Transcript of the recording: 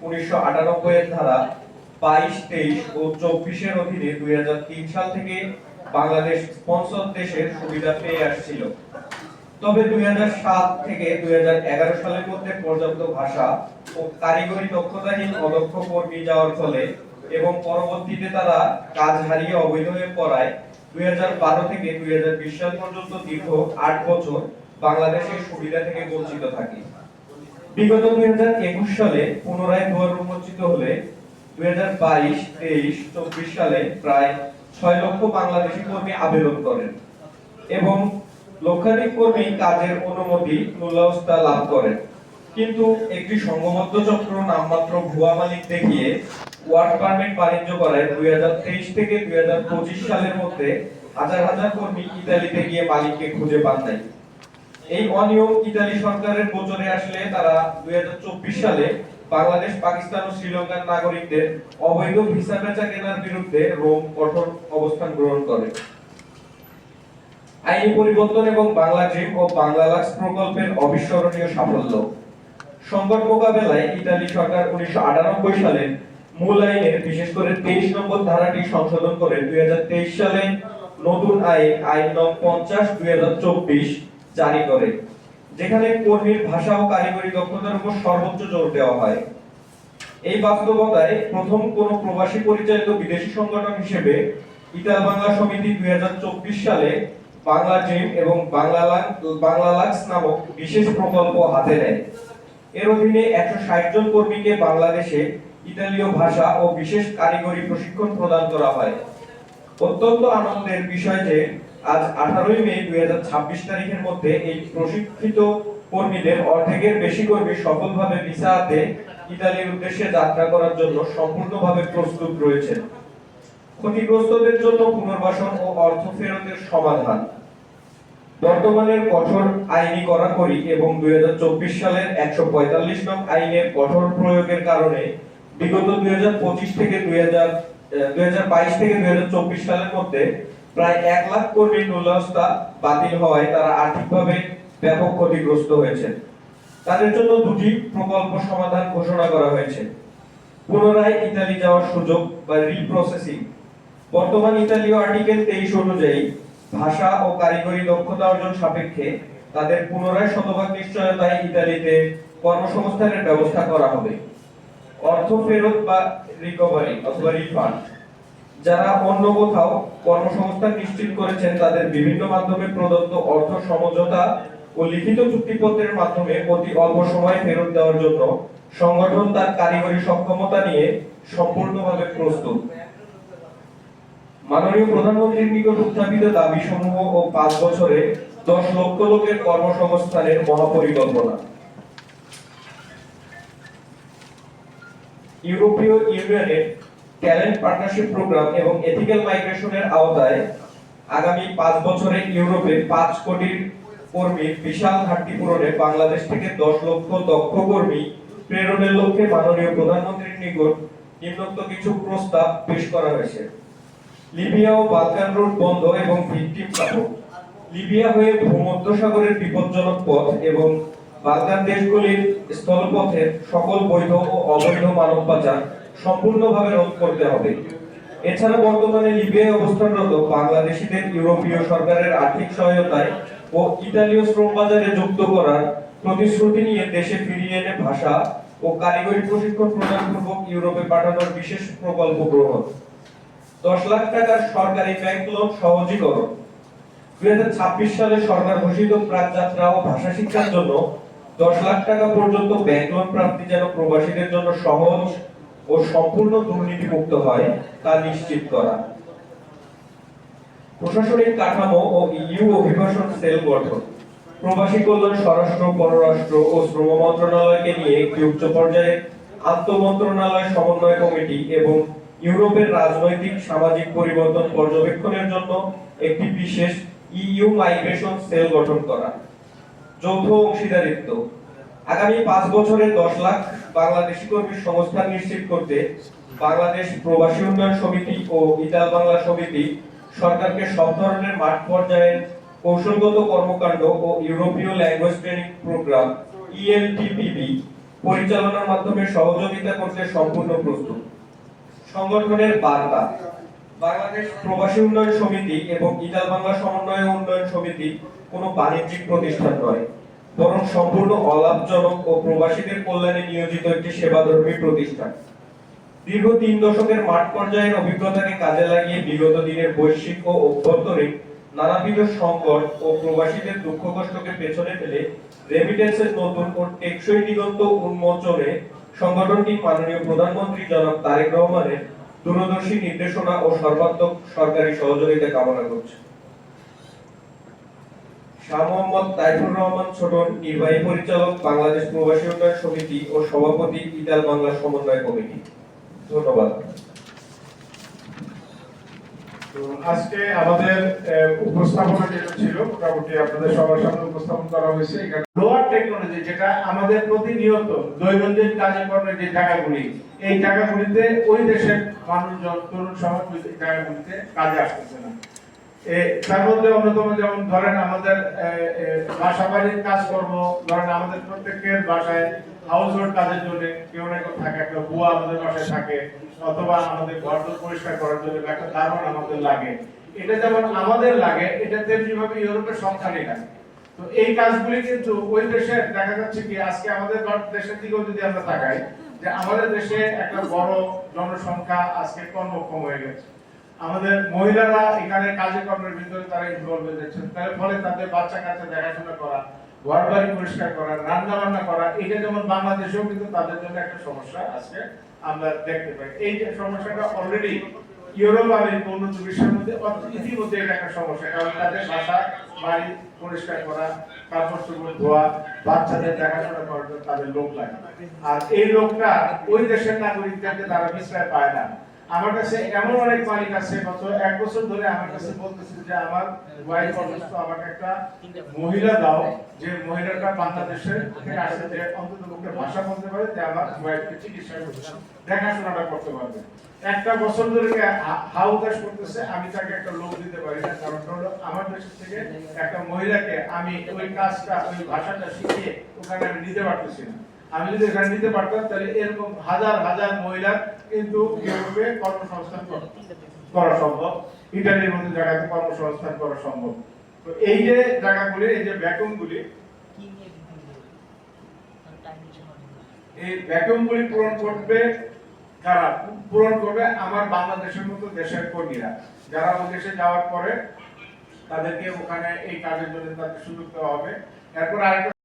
1998 এর ধারা 22, 23 ও 24 এর অধীনে 2003 সাল থেকে বাংলাদেশ স্পন্সর দেশের সুবিধা পেয়ে আসছিল। তবে 2007 থেকে 2011 সালের মধ্যে পর্যাপ্ত ভাষা ও কারিগরি দক্ষতাহীন অদক্ষ কর্মী যাওয়ার ফলে এবং পরবর্তীতে তারা কাজ হারিয়ে অবৈধ হয়ে পড়ায় 2012 থেকে 2020 সাল পর্যন্ত দীর্ঘ 8 বছর বাংলাদেশের সুবিধা থেকে বঞ্চিত থাকে। বিগত 2021 সালে পুনরায় দুয়ার উন্মোচিত হলে 2022, 23, 24 সালে প্রায় 6 লক্ষ বাংলাদেশি কর্মী আবেদন করেন এবং লক্ষাধিক কর্মী কাজের অনুমতি নুলাওস্তা লাভ করেন। কিন্তু একটি সংঘবদ্ধ চক্র নামমাত্র ভুয়া মালিক দেখিয়ে ওয়ার্ক পারমিট বাণিজ্য করায় 2023 থেকে 2025 সালের মধ্যে হাজার হাজার কর্মী ইতালিতে গিয়ে মালিককে খুঁজে পান নাই। এই অনিয়ম ইতালি সরকারের গোচরে আসলে তারা 2024 সালে বাংলাদেশ, পাকিস্তান ও শ্রীলঙ্কার নাগরিকদের অবৈধ ভিসা বেচা কেনার বিরুদ্ধে রোম কঠোর অবস্থান গ্রহণ করে। আইনি পরিবর্তন এবং Bangla dream oh Bangla lux প্রকল্পের অবিস্মরণীয় সাফল্য। সংকট মোকাবেলায় ইতালি সরকার 1998 সালে মূল আইনের বিশেষ করে 23 নম্বর ধারাটি সংশোধন করে 2023 সালে নতুন আইন নং 50/2024 জারি করে, যেখানে কর্মীর ভাষা ও কারিগরি দক্ষতার উপর সর্বোচ্চ জোর দেওয়া হয়। এই বাস্তবতায় প্রথম কোন প্রবাসী পরিচালিত বিদেশি সংগঠন হিসেবে ইতাল বাংলা সমিতি 2024 সালে বাংলা ড্রিম এবং বাংলা লাক্স নামক বিশেষ প্রকল্প হাতে নেয়। এর অধীনে 160 জন কর্মীকে বাংলাদেশে ইতালীয় ভাষা ও বিশেষ কারিগরি প্রশিক্ষণ প্রদান করা হয়। অত্যন্ত আনন্দের বিষয় যে আজ 18 মে 2026 তারিখের মধ্যে এই প্রশিক্ষিত কর্মীদের অর্ধেকের বেশি কর্মী সফলভাবে ভিসা হাতে ইতালির উদ্দেশ্যে যাত্রা করার জন্য সম্পূর্ণভাবে প্রস্তুত রয়েছেন। ক্ষতিগ্রস্তদের জন্য পুনর্বাসন ও অর্থ ফেরতের সমাধান। বর্তমানের কঠোর আইনি কড়াকড়ি এবং 2024 সালের 145 নং আইনের কঠোর প্রয়োগের কারণে বিগত 2022 থেকে 2024 সালের মধ্যে প্রায় 1 লাখ কর্মীর নুলাওস্তা বাতিল হওয়ায় তারা আর্থিকভাবে ব্যাপক ক্ষতিগ্রস্ত হয়েছে। তাদের জন্য দুটি প্রকল্প সমাধান ঘোষণা করা হয়েছে। পুনরায় ইতালি যাওয়ার সুযোগ বা রিপ্রসেসিং। বর্তমান ইতালীয় আর্টিকেল 23 অনুযায়ী ভাষা ও কারিগরি দক্ষতা অর্জন সাপেক্ষে তাদের পুনরায় শতভাগ নিশ্চয়তায় ইতালিতে কর্মসংস্থানের ব্যবস্থা করা হবে। অর্থ ফেরত বা রিকভারি অথবা রিফান্ড। যারা অন্য কোথাও কর্মসংস্থান নিশ্চিত করেছেন তাদের বিভিন্ন মাধ্যমে প্রদত্ত অর্থ সমঝোতা ও লিখিত চুক্তিপত্রের মাধ্যমে অতি অল্প সময়ে ফেরত দেওয়ার জন্য সংগঠন তার কারিগরি সক্ষমতা নিয়ে সম্পূর্ণভাবে প্রস্তুত। মাননীয় প্রধানমন্ত্রীর নিকট উত্থাপিত দাবিসমূহ ও 5 বছরে 10 লক্ষ লোকের কর্মসংস্থানের মহাপরিকল্পনা। ইউরোপীয় ইউনিয়নের ট্যালেন্ট পার্টনারশিপ প্রোগ্রাম এবং এথিক্যাল মাইগ্রেশনের আওতায় আগামী 5 বছরে ইউরোপে 5 কোটি কর্মীর বিশাল ঘাটতি পূরণে বাংলাদেশ থেকে 10 লক্ষ দক্ষ কর্মী প্রেরণের লক্ষ্যে মাননীয় প্রধানমন্ত্রীর নিকট নিম্নোক্ত কিছু প্রস্তাব পেশ করা হয়েছে। লিবিয়া ও বালকান রুট বন্ধ এবং ভিকটিম সাপোর্ট। লিবিয়া হয়ে ভূমধ্যসাগরের বিপজ্জনক পথ এবং বালকান দেশগুলির স্থলপথের সকল বৈধ ও অবৈধ মানব পাচার সম্পূর্ণভাবে রোধ করতে হবে। এছাড়া বর্তমানে লিবিয়ায় অবস্থানরত বাংলাদেশিদের ইউরোপীয় সরকারের আর্থিক সহায়তায় ও ইতালীয় শ্রম বাজারে যুক্ত করার প্রতিশ্রুতি নিয়ে দেশে ফিরিয়ে এনে ভাষা ও কারিগরি প্রশিক্ষণ প্রদানপূর্বক ইউরোপে পাঠানোর বিশেষ প্রকল্প গ্রহণ। 10 লাখ টাকার সরকারি ব্যাংক লোন সহজীকরণ। 2026 সালে সরকার ঘোষিত প্রাকযাত্রা ও ভাষা শিক্ষার জন্য 10 লাখ টাকা পর্যন্ত ব্যাংক লোন প্রাপ্তি যেন প্রবাসীদের জন্য সহজ ও সম্পূর্ণ দুর্নীতিমুক্ত হয় তা নিশ্চিত করা। প্রশাসনিক কাঠামো ও ইউ অভিবাসন সেল গঠন। প্রবাসী কল্যাণ, স্বরাষ্ট্র, পররাষ্ট্র ও শ্রম মন্ত্রণালয়কে নিয়ে একটি উচ্চ পর্যায়ের আন্তঃমন্ত্রণালয় সমন্বয় কমিটি এবং ইউরোপের রাজনৈতিক সামাজিক পরিবর্তন পর্যবেক্ষণের জন্য একটি বিশেষ ইইউ মাইগ্রেশন সেল গঠন করা। যৌথ অংশীদারিত্ব। আগামী 5 বছরে 10 লাখ বাংলাদেশি কর্মীর সংস্থান নিশ্চিত করতে বাংলাদেশ প্রবাসী উন্নয়ন সমিতি ও ইতাল বাংলা সমিতি সরকারকে সব ধরনের মাঠ পর্যায়ের কৌশলগত কর্মকাণ্ড ও ইউরোপীয় ল্যাঙ্গুয়েজ ট্রেনিং প্রোগ্রাম ইএলটিপিবি পরিচালনার মাধ্যমে সহযোগিতা করতে সম্পূর্ণ প্রস্তুত। সংগঠনের বার্তা: বাংলাদেশ প্রবাসী উন্নয়ন সমিতি এবং ইতাল বাংলা সমন্বয় উন্নয়ন সমিতি কোনো বাণিজ্যিক প্রতিষ্ঠান নয়, বরং সম্পূর্ণ অলাভজনক ও প্রবাসীদের কল্যাণে নিয়োজিত একটি সেবাধর্মী প্রতিষ্ঠান। দীর্ঘ 3 দশকের মাঠ পর্যায়ের অভিজ্ঞতাকে কাজে লাগিয়ে বিগত দিনের বৈশ্বিক ও অভ্যন্তরীণ নানাবিধ সংকট ও প্রবাসীদের দুঃখ কষ্টকে পেছনে ফেলে রেমিটেন্সের নতুন ও টেকসই দিগন্ত উন্মোচনে সংগঠনটি মাননীয় প্রধানমন্ত্রী জনাব তারেক রহমানের দূরদর্শী নির্দেশনা ও সর্বাত্মক সরকারি সহযোগিতা কামনা করছে। শাহ মোহাম্মদ তাইফুর রহমান ছোটন, নির্বাহী পরিচালক, বাংলাদেশ প্রবাসী উন্নয়ন সমিতি ও সভাপতি, ইতাল বাংলা সমন্বয় কমিটি। ধন্যবাদ। আজকে আমাদের উপস্থাপনা যেটা ছিল মোটামুটি আপনাদের সবার সামনে উপস্থাপন করা হয়েছে। এখানে লোয়ার টেকনোলজি, যেটা আমাদের প্রতিনিয়ত দৈনন্দিন কার্যক্রমের যে জায়গাগুলি, এই জায়গাগুলিতে ওই দেশের মানুষজন, তরুণ সমাজ এই জায়গাগুলিতে কাজে আসতেছে না। তার মধ্যে অন্যতম যেমন ধরেন আমাদের বাসা বাড়ির কাজকর্ম, ধরেন আমাদের প্রত্যেকের বাসায় হাউস হোল্ড কাজের জন্য কেউ না কেউ থাকে, একটা বুয়া আমাদের বাসায় থাকে, অথবা আমাদের ঘর পরিষ্কার করার জন্য একটা দারোয়ান আমাদের লাগে। এটা যেমন আমাদের লাগে, এটা তেমনি ভাবে ইউরোপের সবখানে লাগে। তো এই কাজগুলি কিন্তু ওই দেশে দেখা যাচ্ছে কি, আজকে আমাদের দেশের দিকেও যদি আমরা তাকাই, যে আমাদের দেশে একটা বড় জনসংখ্যা আজকে কর্মক্ষম হয়ে গেছে। আমাদের মহিলারা এখানে কাজে কর্মের ভিতরে তারা ইনভলভ হয়ে যাচ্ছে, তার ফলে তাদের বাচ্চা কাচ্চা দেখাশোনা করা, ঘর বাড়ি পরিষ্কার করা, রান্না বান্না করা, এটা যেমন বাংলাদেশেও কিন্তু তাদের জন্য একটা সমস্যা আজকে আমরা দেখতে পাই। এই যে সমস্যাটা অলরেডি ইউরোপ আর উন্নত বিশ্বের মধ্যে ইতিমধ্যে এটা একটা সমস্যা, কারণ তাদের বাসা বাড়ি পরিষ্কার করা, কাপড় চোপড় ধোয়া, বাচ্চাদের দেখাশোনা করার জন্য তাদের লোক লাগে। আর এই লোকটা ওই দেশের নাগরিকদেরকে তারা বিশ্রায় পায় না। আমার কাছে এমন অনেক মালিক আছে, গত 1 বছর ধরে আমার কাছে বলতেছে যে আমার ওয়াইফ অসুস্থ, আমাকে একটা মহিলা দাও, যে মহিলাটা বাংলাদেশের থেকে আসছে, যে অন্তত মুখে ভাষা বলতে পারে, যে আমার ওয়াইফকে চিকিৎসা দেখাশোনাটা করতে পারবে। 1 বছর ধরে হাউতাস করতেছে, আমি তাকে একটা লোক দিতে পারি না, কারণ হলো আমার দেশ থেকে একটা মহিলাকে আমি ওই কাজটা, ওই ভাষাটা শিখিয়ে ওখানে আমি নিতে পারতেছি না। আমি যদি এখানে নিতে পারতাম, তাহলে এরকম হাজার হাজার মহিলা কিন্তু ইউরোপে কর্মসংস্থান করা সম্ভব, ইটালির মতো জায়গাতে কর্মসংস্থান করা সম্ভব। তো এই যে জায়গাগুলি, এই যে ভ্যাকুমগুলি, এই ভ্যাকুমগুলি পূরণ করবে কারা? পূরণ করবে আমার বাংলাদেশের মতো দেশের কর্মীরা, যারা ওই দেশে যাওয়ার পরে তাদেরকে ওখানে এই কাজের জন্য তাদের সুযোগ দেওয়া হবে। এরপর আরেকটা